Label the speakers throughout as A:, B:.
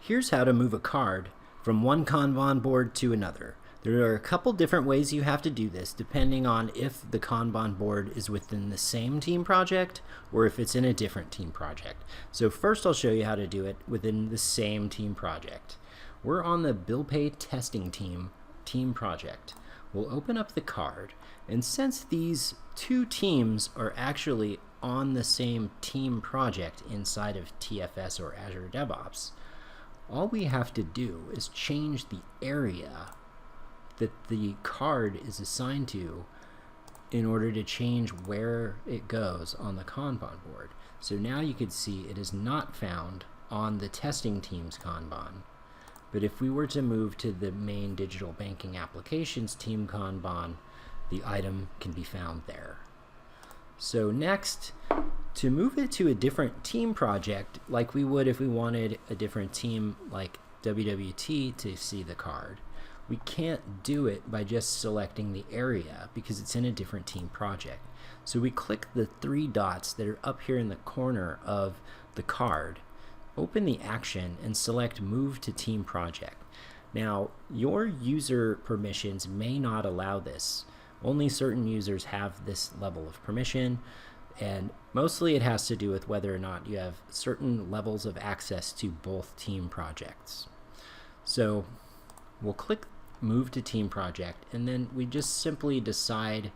A: Here's how to move a card from one Kanban board to another. There are a couple different ways you have to do this depending on if the Kanban board is within the same team project or if it's in a different team project. So first I'll show you how to do it within the same team project. We're on the bill pay testing team project. We'll open up the card, and since these two teams are actually on the same team project inside of TFS or Azure Devops, all we have to do is change the area that the card is assigned to in order to change where it goes on the Kanban board. So now you can see it is not found on the testing team's Kanban. But if we were to move to the main digital banking applications team Kanban, the item can be found there. So next, to move it to a different team project, like we would if we wanted a different team like WWT to see the card, we can't do it by just selecting the area because it's in a different team project. So we click the three dots that are up here in the corner of the card, open the action, and select Move to Team Project. Now, your user permissions may not allow this. Only certain users have this level of permission, and mostly it has to do with whether or not you have certain levels of access to both team projects. So we'll click Move to Team Project, and then we just simply decide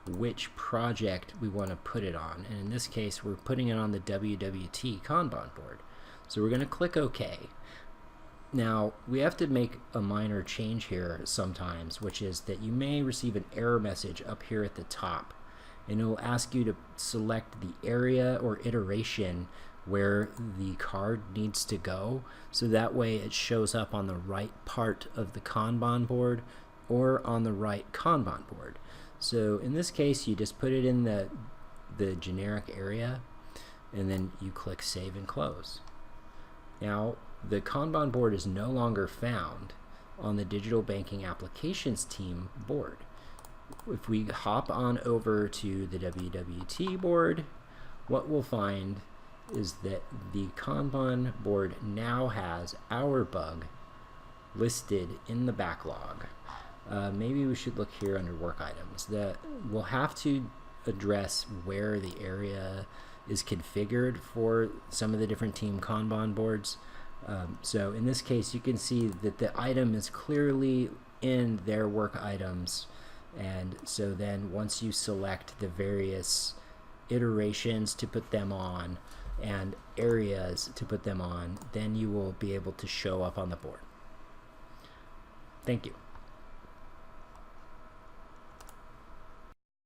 A: which project we want to put it on. And in this case, we're putting it on the WWT Kanban board. So we're going to click OK. Now, we have to make a minor change here sometimes, which is that you may receive an error message up here at the top, and it will ask you to select the area or iteration where the card needs to go, so that way it shows up on the right part of the Kanban board or on the right Kanban board. So in this case, you just put it in the generic area, and then you click Save and Close. Now, the Kanban board is no longer found on the digital banking applications team board. If we hop on over to the WWT board, what we'll find is that the Kanban board now has our bug listed in the backlog. Maybe we should look here under work items. We'll have to address where the area is configured for some of the different team Kanban boards. So in this case, you can see that the item is clearly in their work items, and so then once you select the various iterations to put them on and areas to put them on, then you will be able to show up on the board. Thank you.